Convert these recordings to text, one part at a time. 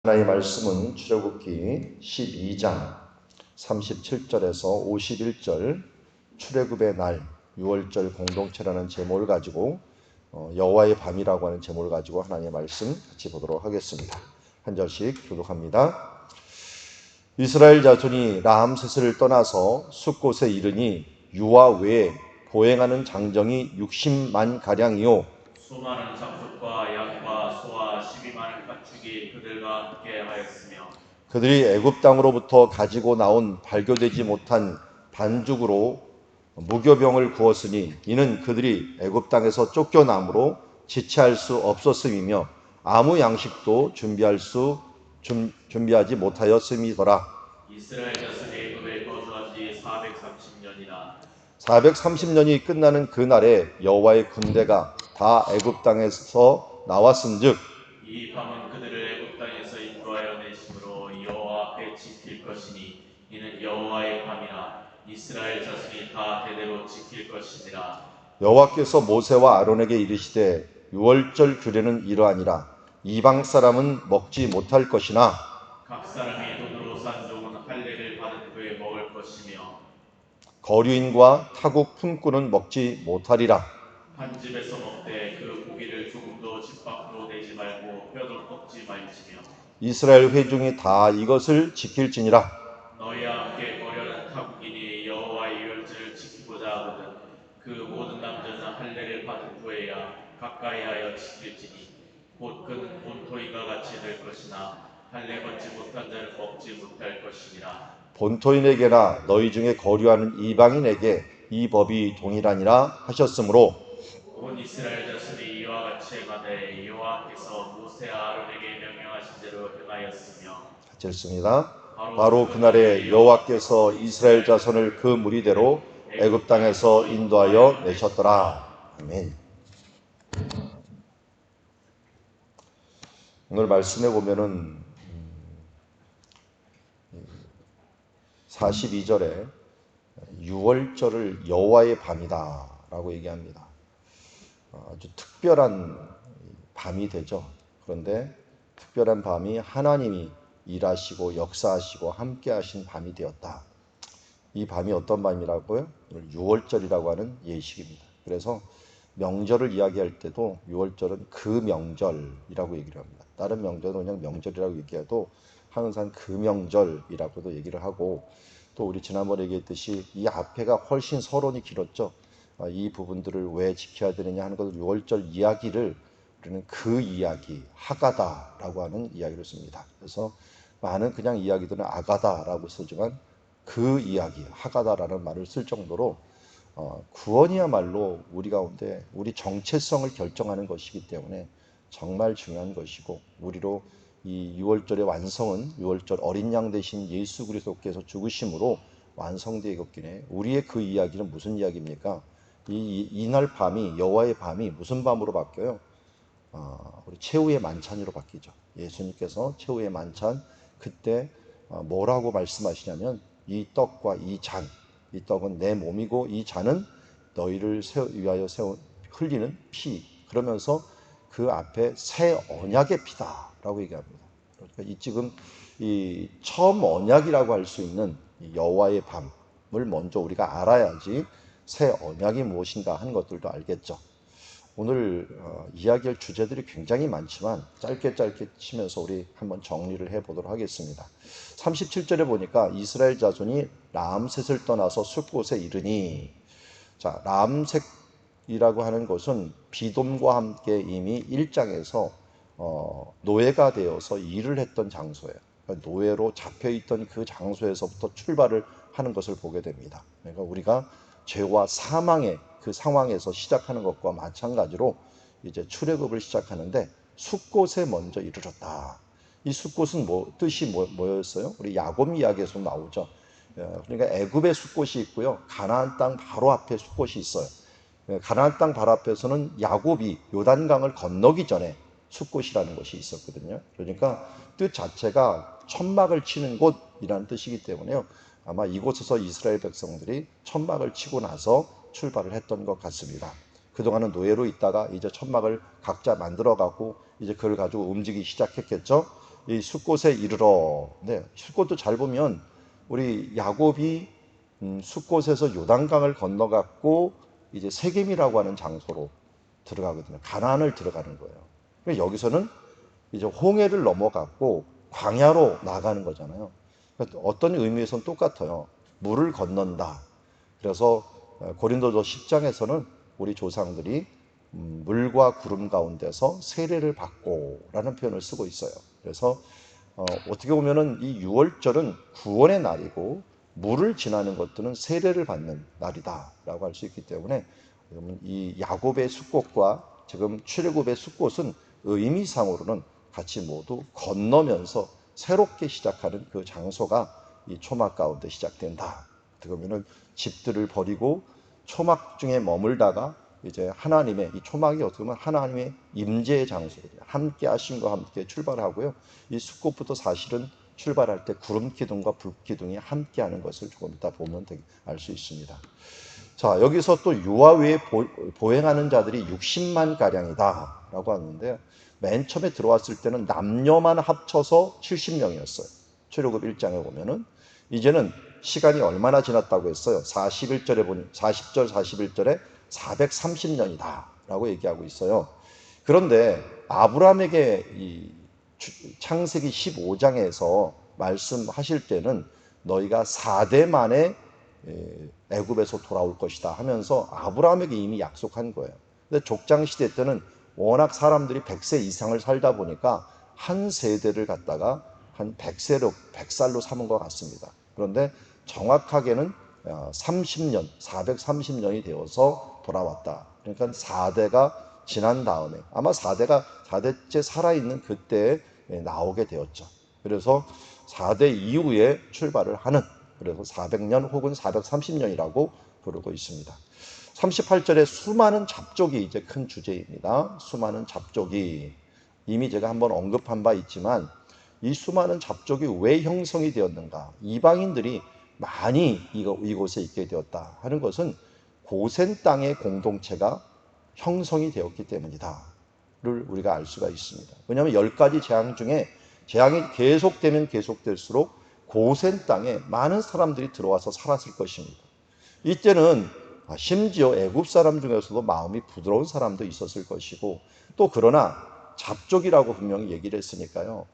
하나의 말씀은 출애굽기 12장 37절에서 51절 출애굽의 날 6월절 공동체라는 제목을 가지고 여호와의 밤이라고 하는 제목을 가지고 하나님의 말씀 같이 보도록 하겠습니다. 한 절씩 교독합니다. 이스라엘 자손이 라암세스를 떠나서 숫곳에 이르니 유아 외에 보행하는 장정이 60만 가량이요 수많은 잡숫과 양과 소와 12만의 가축이 그들과 함께 하였으며 그들이 애굽 땅으로부터 가지고 나온 발교되지 못한 반죽으로 무교병을 구웠으니 이는 그들이 애굽 땅에서 쫓겨남으로 지체할 수 없었음이며 아무 양식도 준비하지 못하였음이더라. 이스라엘 자손이 애굽에 거주한 지 430년이나 430년이 끝나는 그날에 여호와의 군대가 다 애굽 땅에서 나왔은즉 이 밤은 그들을 애굽 땅에서 인도하여 내심으로 여호와 앞에 지킬 것이니 이는 여호와의 밤이라 이스라엘 자손이 다 대대로 지킬 것이니라. 여호와께서 모세와 아론에게 이르시되 유월절 규례는 이러하니라. 이방 사람은 먹지 못할 것이나 각 사람이 돈으로 산 종은 할례를 받은 후에 먹을 것이며 거류인과 타국 품꾼은 먹지 못하리라. 한 집에서 먹되 그 고기를 조금도 집 밖으로 내지 말고 뼈도 꺾지 말지며 이스라엘 회중이 다 이것을 지킬지니라. 너희와 함께 거류하는 타국인이 여호와의 유월절을 지키고자 하거든 그 모든 남자는 할례를 받은 후에야 가까이하여 지킬지니 곧 그는 본토인과 같이 될 것이나 할례 받지 못한 자는 먹지 못할 것이니라. 본토인에게나 너희 중에 거류하는 이방인에게 이 법이 동일하니라 하셨으므로 온 이스라엘 자손이 이와 같이 행하되 여호와께서 모세와 아론에게 명령하신 대로 행하였으며 같이 읽습니다. 바로 그날에 여호와께서 이스라엘 자손을 그 무리대로 애굽 땅에서 인도하여 내셨더라. 아멘. 오늘 말씀에 보면은 42절에 유월절을 여호와의 밤이다 라고 얘기합니다. 아주 특별한 밤이 되죠. 그런데 특별한 밤이 하나님이 일하시고 역사하시고 함께 하신 밤이 되었다. 이 밤이 어떤 밤이라고요? 유월절이라고 하는 예식입니다. 그래서 명절을 이야기할 때도 유월절은 그 명절이라고 얘기를 합니다. 다른 명절은 그냥 명절이라고 얘기해도 항상 그 명절이라고도 얘기를 하고, 또 우리 지난번에 얘기했듯이 이 앞에가 훨씬 서론이 길었죠. 이 부분들을 왜 지켜야 되느냐 하는 것을 유월절 이야기를 우리는 그 이야기, 하가다라고 하는 이야기를 씁니다. 그래서 많은 그냥 이야기들은 아가다라고 쓰지만 그 이야기, 하가다라는 말을 쓸 정도로 구원이야말로 우리 가운데 우리 정체성을 결정하는 것이기 때문에 정말 중요한 것이고, 우리로 이 유월절의 완성은 유월절 어린 양 대신 예수 그리스도께서 죽으심으로 완성되었기에 우리의 그 이야기는 무슨 이야기입니까? 이날 밤이, 여호와의 밤이 무슨 밤으로 바뀌어요? 우리 최후의 만찬으로 바뀌죠. 예수님께서 최후의 만찬, 그때 뭐라고 말씀하시냐면 이 떡과 이 잔, 이 떡은 내 몸이고 이 잔은 너희를 위하여 흘리는 피, 그러면서 그 앞에 새 언약의 피다라고 얘기합니다. 그러니까 지금 이 처음 언약이라고 할 수 있는 여호와의 밤을 먼저 우리가 알아야지 새 언약이 무엇인가 하는 것들도 알겠죠. 오늘 이야기할 주제들이 굉장히 많지만 짧게 치면서 우리 한번 정리를 해보도록 하겠습니다. 37절에 보니까 이스라엘 자손이 라암셋을 떠나서 숫곳에 이르니, 자, 라암셋이라고 하는 것은 비돔과 함께 이미 1장에서 노예가 되어서 일을 했던 장소예요. 그러니까 노예로 잡혀있던 그 장소에서부터 출발을 하는 것을 보게 됩니다. 그러니까 우리가 죄와 사망의 그 상황에서 시작하는 것과 마찬가지로 이제 출애굽을 시작하는데 숫곳에 먼저 이르렀다. 이 숫곳은 뜻이 뭐였어요? 우리 야곱 이야기에서 나오죠. 그러니까 애굽의 숫곳이 있고요, 가나안 땅 바로 앞에 숫곳이 있어요. 가나안 땅 바로 앞에서는 야곱이 요단강을 건너기 전에 숫곳이라는 것이 있었거든요. 그러니까 뜻 자체가 천막을 치는 곳이라는 뜻이기 때문에요, 아마 이곳에서 이스라엘 백성들이 천막을 치고 나서 출발을 했던 것 같습니다. 그동안은 노예로 있다가 이제 천막을 각자 만들어 갖고 이제 그걸 가지고 움직이기 시작했겠죠. 이 숫곳에 이르러. 네, 숫곳도 잘 보면 우리 야곱이 숫곳에서 요단강을 건너갔고 이제 세겜이라고 하는 장소로 들어가거든요. 가나안을 들어가는 거예요. 그러니까 여기서는 이제 홍해를 넘어갔고 광야로 나가는 거잖아요. 그러니까 어떤 의미에서는 똑같아요. 물을 건넌다. 그래서 고린도서 10장에서는 우리 조상들이 물과 구름 가운데서 세례를 받고라는 표현을 쓰고 있어요. 그래서 어떻게 보면은 이 유월절은 구원의 날이고 물을 지나는 것들은 세례를 받는 날이다라고 할 수 있기 때문에 이 야곱의 숫곳과 지금 출애굽의 숫곳은 의미상으로는 같이 모두 건너면서 새롭게 시작하는 그 장소가 이 초막 가운데 시작된다. 어떻게 보면은 집들을 버리고 초막 중에 머물다가 이제 하나님의 이 초막이 어떻게 보면 하나님의 임재의 장소거든요. 함께 하심과 함께 출발하고요. 이 숫곳부터 사실은 출발할 때 구름 기둥과 불 기둥이 함께하는 것을 조금 이따 보면 알 수 있습니다. 자, 여기서 또 유아 외에 보행하는 자들이 60만 가량이다라고 하는데 맨 처음에 들어왔을 때는 남녀만 합쳐서 70명이었어요. 출애굽 1장에 보면은 이제는 시간이 얼마나 지났다고 했어요? 41절에 보니 40절 41절에 430년이다라고 얘기하고 있어요. 그런데 아브라함에게 이 창세기 15장에서 말씀하실 때는 너희가 4대 만에 애굽에서 돌아올 것이다 하면서 아브라함에게 이미 약속한 거예요. 근데 족장 시대 때는 워낙 사람들이 100세 이상을 살다 보니까 한 세대를 갖다가 한 100살로 삼은 것 같습니다. 그런데 정확하게는 30년, 430년이 되어서 돌아왔다. 그러니까 4대가 지난 다음에 아마 4대째 살아있는 그때에 나오게 되었죠. 그래서 4대 이후에 출발을 하는, 그래서 400년 혹은 430년이라고 부르고 있습니다. 38절에 수많은 잡족이 이제 큰 주제입니다. 수많은 잡족이 이미 제가 한번 언급한 바 있지만 이 수많은 잡족이 왜 형성이 되었는가? 이방인들이 많이 이곳에 있게 되었다 하는 것은 고센 땅의 공동체가 형성이 되었기 때문이다를 우리가 알 수가 있습니다. 왜냐하면 10가지 재앙 중에 재앙이 계속되면 계속될수록 고센 땅에 많은 사람들이 들어와서 살았을 것입니다. 이때는 심지어 애굽 사람 중에서도 마음이 부드러운 사람도 있었을 것이고, 또 그러나 잡족이라고 분명히 얘기를 했으니까요.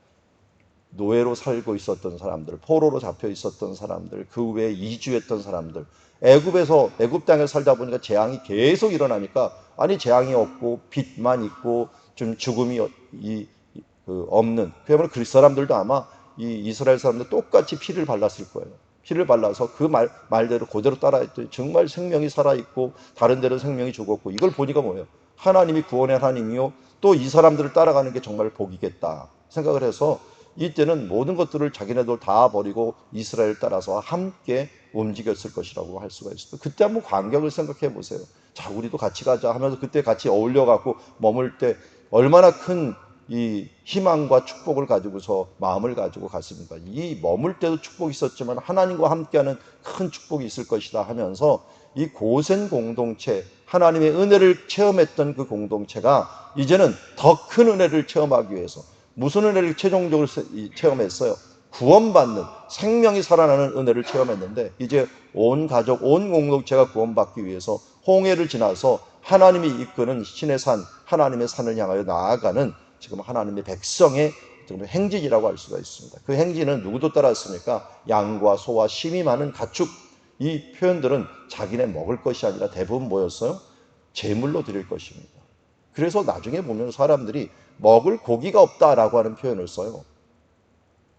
노예로 살고 있었던 사람들, 포로로 잡혀 있었던 사람들, 그 외에 이주했던 사람들, 애굽 땅에 살다 보니까 재앙이 계속 일어나니까 아니 재앙이 없고 빚만 있고 좀 죽음이 없는, 그야말로 그 사람들도 아마 이 이스라엘 사람들 똑같이 피를 발랐을 거예요. 피를 발라서 그 말대로 그대로 따라했더니 정말 생명이 살아있고 다른 데는 생명이 죽었고, 이걸 보니까 뭐예요? 하나님이 구원의 하나님이요 또 이 사람들을 따라가는 게 정말 복이겠다 생각을 해서 이때는 모든 것들을 자기네들 다 버리고 이스라엘 따라서 함께 움직였을 것이라고 할 수가 있습니다. 그때 한번 광경을 생각해 보세요. 자, 우리도 같이 가자 하면서 그때 같이 어울려 갖고 머물 때 얼마나 큰 이 희망과 축복을 가지고서 마음을 가지고 갔습니까? 이 머물 때도 축복이 있었지만 하나님과 함께하는 큰 축복이 있을 것이다 하면서 이 고센 공동체, 하나님의 은혜를 체험했던 그 공동체가 이제는 더 큰 은혜를 체험하기 위해서 무슨 은혜를 최종적으로 체험했어요? 구원받는, 생명이 살아나는 은혜를 체험했는데 이제 온 가족, 온 공동체가 구원받기 위해서 홍해를 지나서 하나님이 이끄는 신의 산, 하나님의 산을 향하여 나아가는 지금 하나님의 백성의 행진이라고 할 수가 있습니다. 그 행진은 누구도 따랐습니까? 양과 소와 심이 많은 가축. 이 표현들은 자기네 먹을 것이 아니라 대부분 뭐였어요? 제물로 드릴 것입니다. 그래서 나중에 보면 사람들이 먹을 고기가 없다라고 하는 표현을 써요.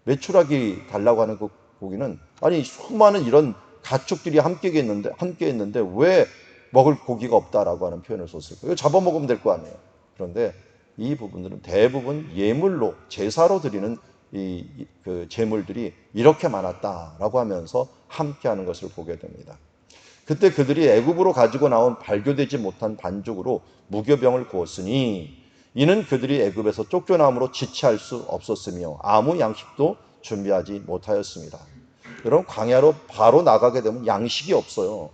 메추라기 달라고 하는 그 고기는 아니 수많은 이런 가축들이 함께 했는데 왜 먹을 고기가 없다라고 하는 표현을 썼을까요? 이거 잡아먹으면 될 거 아니에요. 그런데 이 부분들은 대부분 예물로 제사로 드리는 그 제물들이 이렇게 많았다라고 하면서 함께하는 것을 보게 됩니다. 그때 그들이 애굽으로 가지고 나온 발교되지 못한 반죽으로 무교병을 구웠으니 이는 그들이 애굽에서 쫓겨남으로 지체할 수 없었으며 아무 양식도 준비하지 못하였습니다. 여러분, 광야로 바로 나가게 되면 양식이 없어요.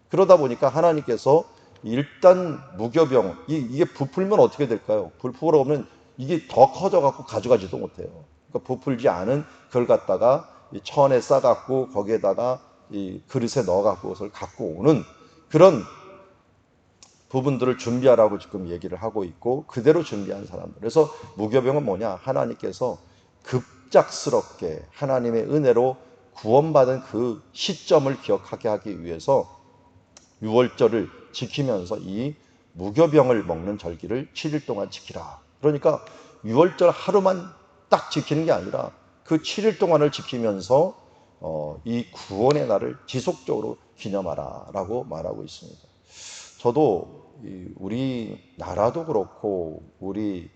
그러다 보니까 하나님께서 일단 무교병, 이게 부풀면 어떻게 될까요? 부풀어오면 이게 더 커져갖고 가져가지도 못해요. 그러니까 부풀지 않은 그걸 갖다가 이 천에 싸갖고 거기에다가 이 그릇에 넣어갖고 그것을 갖고 오는 그런 부분들을 준비하라고 지금 얘기를 하고 있고, 그대로 준비한 사람들. 그래서 무교병은 뭐냐? 하나님께서 급작스럽게 하나님의 은혜로 구원받은 그 시점을 기억하게 하기 위해서 유월절을 지키면서 이 무교병을 먹는 절기를 7일 동안 지키라. 그러니까 유월절 하루만 딱 지키는 게 아니라 그 7일 동안을 지키면서 이 구원의 날을 지속적으로 기념하라 라고 말하고 있습니다. 저도 우리 나라도 그렇고 우리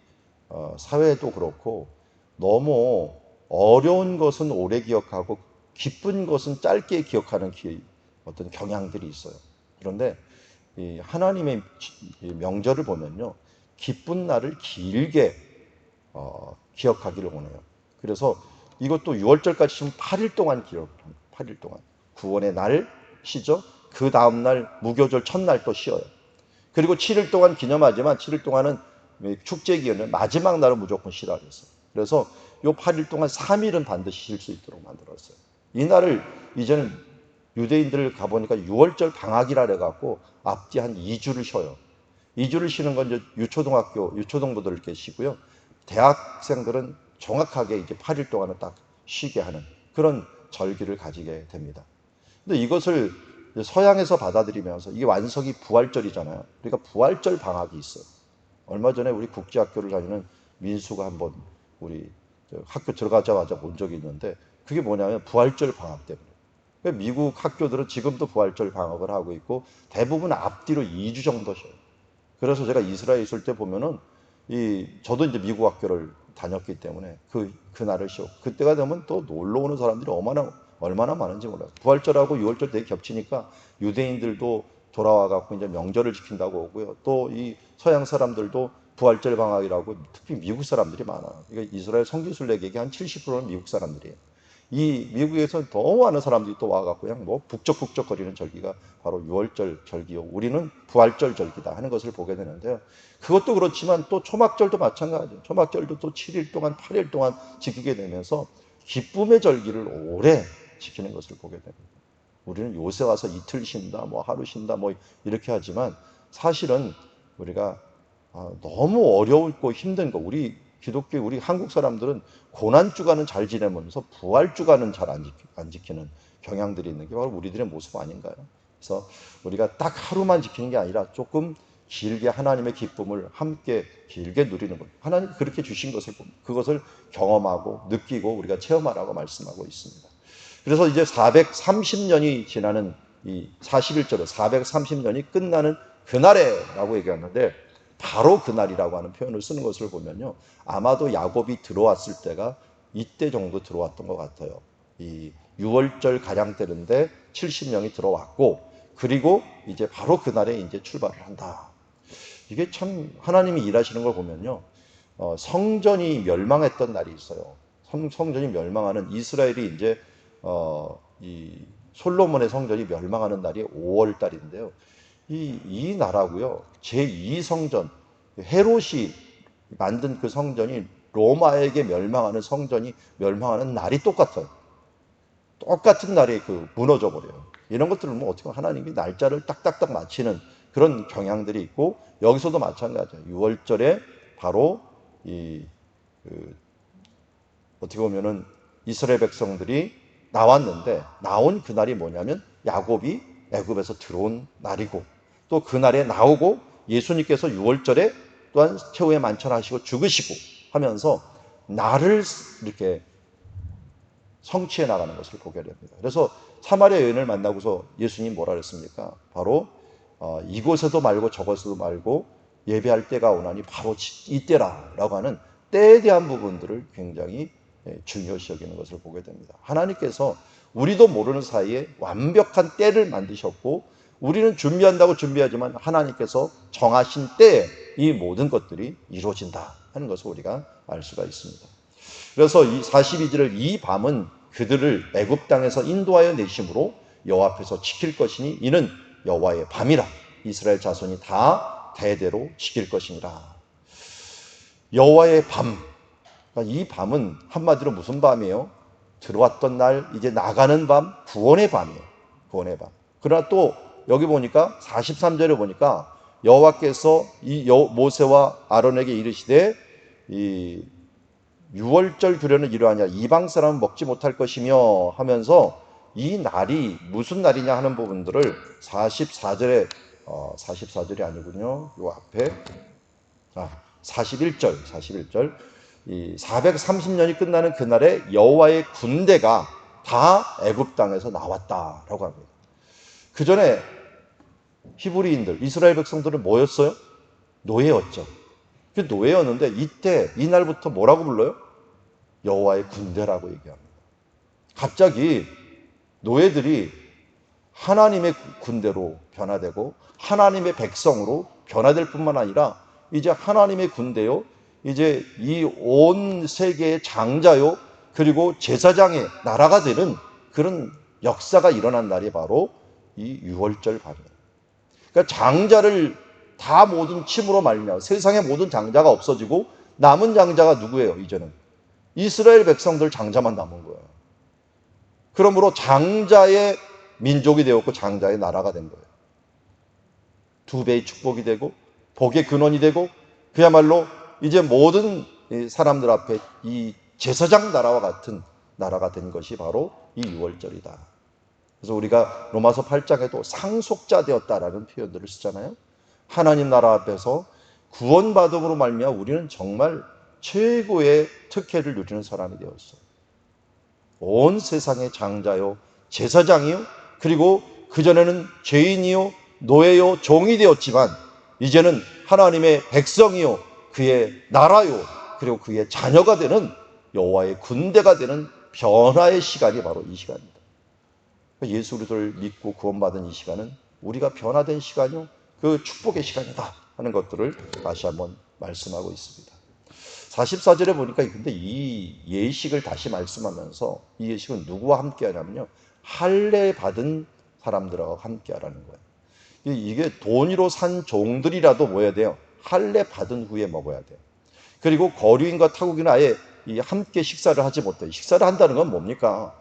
사회도 그렇고 너무 어려운 것은 오래 기억하고 기쁜 것은 짧게 기억하는 어떤 경향들이 있어요. 그런데 이 하나님의 명절을 보면요, 기쁜 날을 길게 기억하기를 원해요. 그래서 이것도 6월절까지 지금 8일 동안 기억합니다. 8일 동안 구원의 날 쉬죠. 그 다음날 무교절 첫날 또 쉬어요. 그리고 7일 동안 기념하지만 7일 동안은 축제 기간은 마지막 날은 무조건 쉬라 그랬어요. 그래서 요 8일 동안 3일은 반드시 쉴 수 있도록 만들었어요. 이 날을 이제는 유대인들 가보니까 6월절 방학이라 그래갖고 앞뒤 한 2주를 쉬어요. 2주를 쉬는 건 이제 유초등부들 이렇게 쉬고요. 대학생들은 정확하게 이제 8일 동안은 딱 쉬게 하는 그런 절기를 가지게 됩니다. 근데 이것을 서양에서 받아들이면서 이게 완성이 부활절이잖아요. 그러니까 부활절 방학이 있어요. 얼마 전에 우리 국제학교를 다니는 민수가 한번 우리 학교 들어가자마자 본 적이 있는데, 그게 뭐냐면 부활절 방학 때문에. 그러니까 미국 학교들은 지금도 부활절 방학을 하고 있고 대부분 앞뒤로 2주 정도 쉬어요. 그래서 제가 이스라엘에 있을 때 보면은 저도 이제 미국 학교를 다녔기 때문에 그날을 쉬고, 그때가 되면 또 놀러 오는 사람들이 얼마나 많은지 몰라요. 부활절하고 6월절 되게 겹치니까 유대인들도 돌아와갖고 이제 명절을 지킨다고 오고요. 또 이 서양 사람들도 부활절 방학이라고, 특히 미국 사람들이 많아요. 그러니까 이스라엘 성지순례객이 한 70%는 미국 사람들이에요. 이 미국에서 너무 많은 사람들이 또 와갖고 그냥 뭐 북적북적거리는 절기가 바로 6월절 절기요. 우리는 부활절 절기다 하는 것을 보게 되는데요. 그것도 그렇지만 또 초막절도 마찬가지예요. 초막절도 또 7일 동안, 8일 동안 지키게 되면서 기쁨의 절기를 오래 지키는 것을 보게 됩니다. 우리는 요새 와서 이틀 쉰다, 뭐 하루 쉰다, 뭐 이렇게 하지만 사실은 우리가 너무 어려웠고 힘든 거, 우리 한국 사람들은 고난주간은 잘 지내면서 부활주간은 잘 안 지키는 경향들이 있는 게 바로 우리들의 모습 아닌가요? 그래서 우리가 딱 하루만 지키는 게 아니라 조금 길게 하나님의 기쁨을 함께 길게 누리는 것. 하나님 그렇게 주신 것을 그것을 경험하고 느끼고 우리가 체험하라고 말씀하고 있습니다. 그래서 이제 430년이 지나는 이 41절에 430년이 끝나는 그날에라고 얘기하는데, 바로 그날이라고 하는 표현을 쓰는 것을 보면요, 아마도 야곱이 들어왔을 때가 이때 정도 들어왔던 것 같아요. 이 6월절 가량 때인데 70명이 들어왔고, 그리고 이제 바로 그날에 이제 출발을 한다. 이게 참 하나님이 일하시는 걸 보면요, 성전이 멸망했던 날이 있어요. 성전이 멸망하는, 이스라엘이 이제 이 솔로몬의 성전이 멸망하는 날이 5월 달인데요. 이 나라고요, 제2성전 헤롯이 만든 그 성전이 로마에게 멸망하는 성전이 멸망하는 날이 똑같아요. 똑같은 날에 무너져 버려요. 이런 것들을 뭐 어떻게 하나님이 날짜를 딱딱딱 맞히는 그런 경향들이 있고, 여기서도 마찬가지예요. 6월절에 바로 어떻게 보면은 이스라엘 백성들이 나왔는데, 나온 그날이 뭐냐면 야곱이 애굽에서 들어온 날이고, 또 그날에 나오고 예수님께서 6월절에 또한 최후에 만찬하시고 죽으시고 하면서 날을 이렇게 성취해 나가는 것을 보게 됩니다. 그래서 사마리아 여인을 만나고서 예수님 뭐라 그랬습니까? 바로 이곳에도 말고 저곳에도 말고 예배할 때가 오나니 바로 이때라 라고 하는 때에 대한 부분들을 굉장히 중요시 여기는 것을 보게 됩니다. 하나님께서 우리도 모르는 사이에 완벽한 때를 만드셨고, 우리는 준비한다고 준비하지만 하나님께서 정하신 때에 이 모든 것들이 이루어진다 하는 것을 우리가 알 수가 있습니다. 그래서 이 42절을 이 밤은 그들을 애굽 땅에서 인도하여 내심으로 여호와 앞에서 지킬 것이니 이는 여호와의 밤이라. 이스라엘 자손이 다 대대로 지킬 것이니라. 여호와의 밤, 그러니까 이 밤은 한마디로 무슨 밤이에요? 들어왔던 날 이제 나가는 밤, 구원의 밤이에요. 구원의 밤. 그러나 또 여기 보니까 43절에 보니까 여호와께서 이 모세와 아론에게 이르시되 이 유월절 규례는 이러하냐, 이방 사람은 먹지 못할 것이며 하면서 이 날이 무슨 날이냐 하는 부분들을 44절에 44절이 아니군요. 요 앞에 41절 이 430년이 끝나는 그날에 여호와의 군대가 다 애굽 땅에서 나왔다라고 합니다. 그 전에 히브리인들, 이스라엘 백성들은 뭐였어요? 노예였죠. 그 노예였는데 이때 이날부터 뭐라고 불러요? 여호와의 군대라고 얘기합니다. 갑자기 노예들이 하나님의 군대로 변화되고 하나님의 백성으로 변화될 뿐만 아니라 이제 하나님의 군대요, 이제 이 온 세계의 장자요, 그리고 제사장의 나라가 되는 그런 역사가 일어난 날이 바로 이 유월절 밤이에요. 그러니까 장자를 다 모든 침으로 말미암아 세상의 모든 장자가 없어지고 남은 장자가 누구예요? 이제는 이스라엘 백성들 장자만 남은 거예요. 그러므로 장자의 민족이 되었고 장자의 나라가 된 거예요. 두 배의 축복이 되고 복의 근원이 되고 그야말로 이제 모든 사람들 앞에 이 제사장 나라와 같은 나라가 된 것이 바로 이 유월절이다. 그래서 우리가 로마서 8장에도 상속자 되었다라는 표현들을 쓰잖아요. 하나님 나라 앞에서 구원받음으로 말미암아 우리는 정말 최고의 특혜를 누리는 사람이 되었어요. 온 세상의 장자요, 제사장이요, 그리고 그전에는 죄인이요, 노예요, 종이 되었지만 이제는 하나님의 백성이요, 그의 나라요, 그리고 그의 자녀가 되는 여호와의 군대가 되는 변화의 시간이 바로 이 시간입니다. 예수 그리스도를 믿고 구원받은 이 시간은 우리가 변화된 시간이요, 그 축복의 시간이다 하는 것들을 다시 한번 말씀하고 있습니다. 44절에 보니까 근데 이 예식을 다시 말씀하면서 이 예식은 누구와 함께 하냐면요, 할례 받은 사람들하고 함께 하라는 거예요. 이게 돈으로 산 종들이라도 뭐 해야 돼요? 할례 받은 후에 먹어야 돼요. 그리고 거류인과 타국인은 아예 함께 식사를 하지 못해요. 식사를 한다는 건 뭡니까?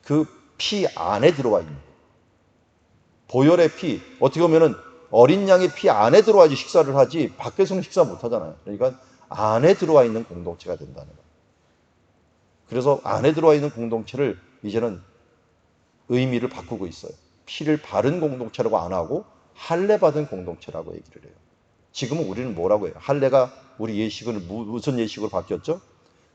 그 피 안에 들어와 있는 거예요. 보혈의 피, 어떻게 보면은 어린 양의 피 안에 들어와야지 식사를 하지 밖에서는 식사 못 하잖아요. 그러니까 안에 들어와 있는 공동체가 된다는 거예요. 그래서 안에 들어와 있는 공동체를 이제는 의미를 바꾸고 있어요. 피를 바른 공동체라고 안 하고 할례 받은 공동체라고 얘기를 해요. 지금은 우리는 뭐라고 해요? 할례가 우리 예식은 무슨 예식으로 바뀌었죠?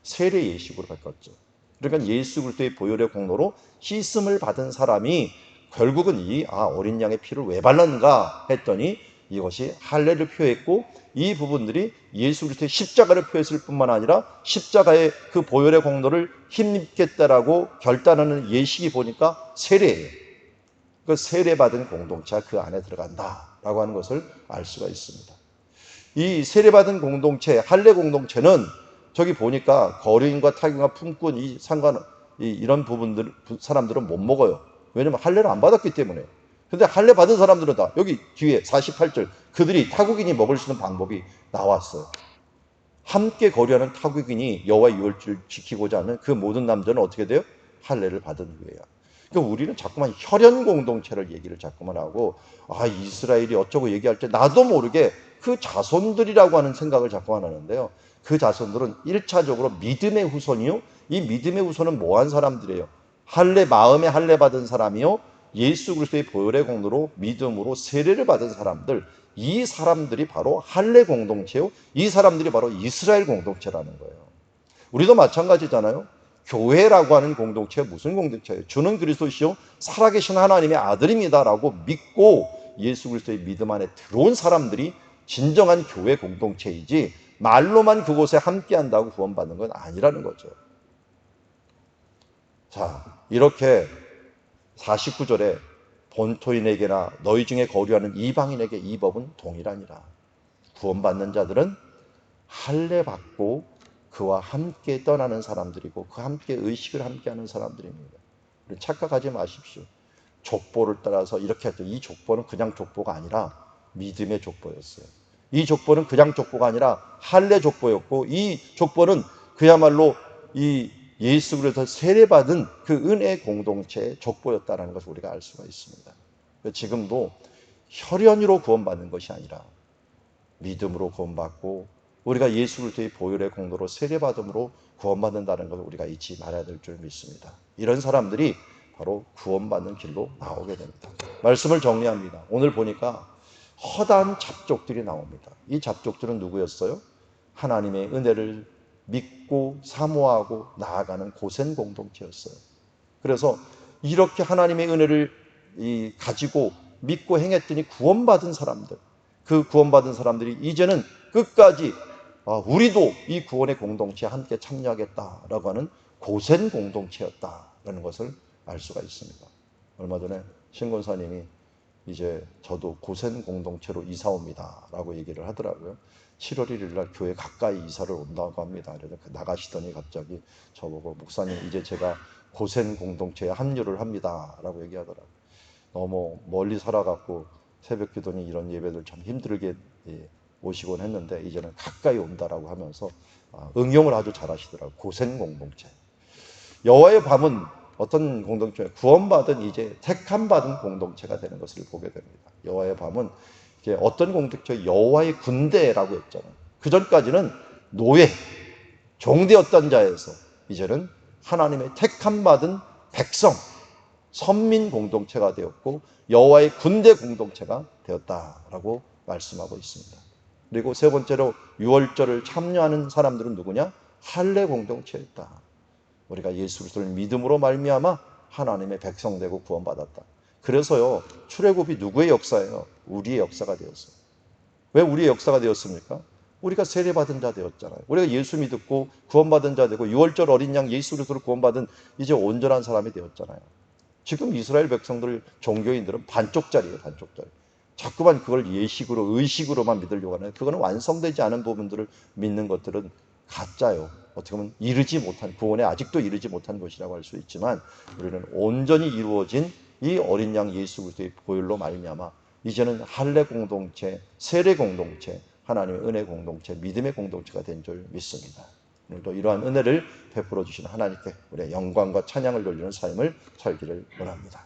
세례 예식으로 바뀌었죠. 그러니까 예수 그리스도의 보혈의 공로로 씻음을 받은 사람이 결국은 어린 양의 피를 왜 발랐는가 했더니 이것이 할례를 표했고 이 부분들이 예수 그리스도의 십자가를 표했을 뿐만 아니라 십자가의 그 보혈의 공로를 힘입겠다라고 결단하는 예식이 보니까 세례예요. 그 세례받은 공동체가 그 안에 들어간다라고 하는 것을 알 수가 있습니다. 이 세례받은 공동체, 할례 공동체는 저기 보니까 거류인과 타국인과 품꾼 이런 부분들 사람들은 못 먹어요. 왜냐면 할례를 안 받았기 때문에. 근데 할례 받은 사람들은 다 여기 뒤에 48절 그들이 타국인이 먹을 수 있는 방법이 나왔어요. 함께 거류하는 타국인이 여호와의 유월절을 지키고자 하는 그 모든 남자는 어떻게 돼요? 할례를 받은 후에야. 그러니까 우리는 자꾸만 혈연 공동체를 얘기를 자꾸만 하고 이스라엘이 어쩌고 얘기할 때 나도 모르게 그 자손들이라고 하는 생각을 자꾸만 하는데요. 그 자손들은 1차적으로 믿음의 후손이요. 이 믿음의 후손은 뭐한 사람들이에요? 마음에 할례 받은 사람이요. 예수 그리스도의 보혈의 공로로 믿음으로 세례를 받은 사람들, 이 사람들이 바로 할례 공동체요. 이 사람들이 바로 이스라엘 공동체라는 거예요. 우리도 마찬가지잖아요. 교회라고 하는 공동체가 무슨 공동체예요? 주는 그리스도시요 살아계신 하나님의 아들입니다라고 믿고 예수 그리스도의 믿음 안에 들어온 사람들이 진정한 교회 공동체이지 말로만 그곳에 함께한다고 구원받는 건 아니라는 거죠. 자, 이렇게 49절에 본토인에게나 너희 중에 거류하는 이방인에게 이 법은 동일하니라. 구원받는 자들은 할례 받고 그와 함께 떠나는 사람들이고 그 함께 의식을 함께하는 사람들입니다. 착각하지 마십시오. 족보를 따라서 이렇게 했죠. 이 족보는 그냥 족보가 아니라 믿음의 족보였어요. 이 족보는 그냥 족보가 아니라 할례 족보였고 이 족보는 그야말로 이 예수 그리스도 세례받은 그 은혜 공동체의 족보였다는 것을 우리가 알 수가 있습니다. 지금도 혈연으로 구원받는 것이 아니라 믿음으로 구원받고 우리가 예수 그리스도의 보혈의 공로로 세례받음으로 구원받는다는 것을 우리가 잊지 말아야 될 줄 믿습니다. 이런 사람들이 바로 구원받는 길로 나오게 됩니다. 말씀을 정리합니다. 오늘 보니까 허다한 잡족들이 나옵니다. 이 잡족들은 누구였어요? 하나님의 은혜를 믿고 사모하고 나아가는 고센 공동체였어요. 그래서 이렇게 하나님의 은혜를 가지고 믿고 행했더니 구원받은 사람들, 그 구원받은 사람들이 이제는 끝까지 우리도 이 구원의 공동체에 함께 참여하겠다라고 하는 고센 공동체였다라는 것을 알 수가 있습니다. 얼마 전에 신권사님이 이제 저도 고센 공동체로 이사 옵니다 라고 얘기를 하더라고요. 7월 1일 날 교회 가까이 이사를 온다고 합니다. 그래서 나가시더니 갑자기 저보고 목사님 이제 제가 고센 공동체에 합류를 합니다 라고 얘기하더라고요. 너무 멀리 살아갖고 새벽 기도니 이런 예배들 참 힘들게 오시곤 했는데 이제는 가까이 온다라고 하면서 응용을 아주 잘하시더라고요. 고센 공동체. 여호와의 밤은 어떤 공동체? 구원받은 이제 택함 받은 공동체가 되는 것을 보게 됩니다. 여호와의 밤은 이제 어떤 공동체? 여호와의 군대라고 했잖아요. 그 전까지는 노예, 종되었던 자에서 이제는 하나님의 택함 받은 백성, 선민 공동체가 되었고 여호와의 군대 공동체가 되었다라고 말씀하고 있습니다. 그리고 세 번째로 유월절을 참여하는 사람들은 누구냐? 할례 공동체였다. 우리가 예수 그리스도를 믿음으로 말미암아 하나님의 백성 되고 구원받았다. 그래서요, 출애굽이 누구의 역사예요? 우리의 역사가 되었어요. 왜 우리의 역사가 되었습니까? 우리가 세례받은 자 되었잖아요. 우리가 예수 믿고 구원받은 자 되고 유월절 어린 양 예수 그리스도를 구원받은 이제 온전한 사람이 되었잖아요. 지금 이스라엘 백성들, 종교인들은 반쪽짜리예요, 반쪽짜리. 자꾸만 그걸 예식으로, 의식으로만 믿으려고 하는, 그거는 완성되지 않은 부분들을 믿는 것들은 가짜요. 어떻게 보면 이르지 못한, 구원에 아직도 이르지 못한 것이라고 할 수 있지만 우리는 온전히 이루어진 이 어린 양 예수 그리스도의 보혈로 말미암아 이제는 할례 공동체, 세례 공동체, 하나님의 은혜 공동체, 믿음의 공동체가 된 줄 믿습니다. 오늘도 이러한 은혜를 베풀어 주신 하나님께 우리의 영광과 찬양을 돌리는 삶을 살기를 원합니다.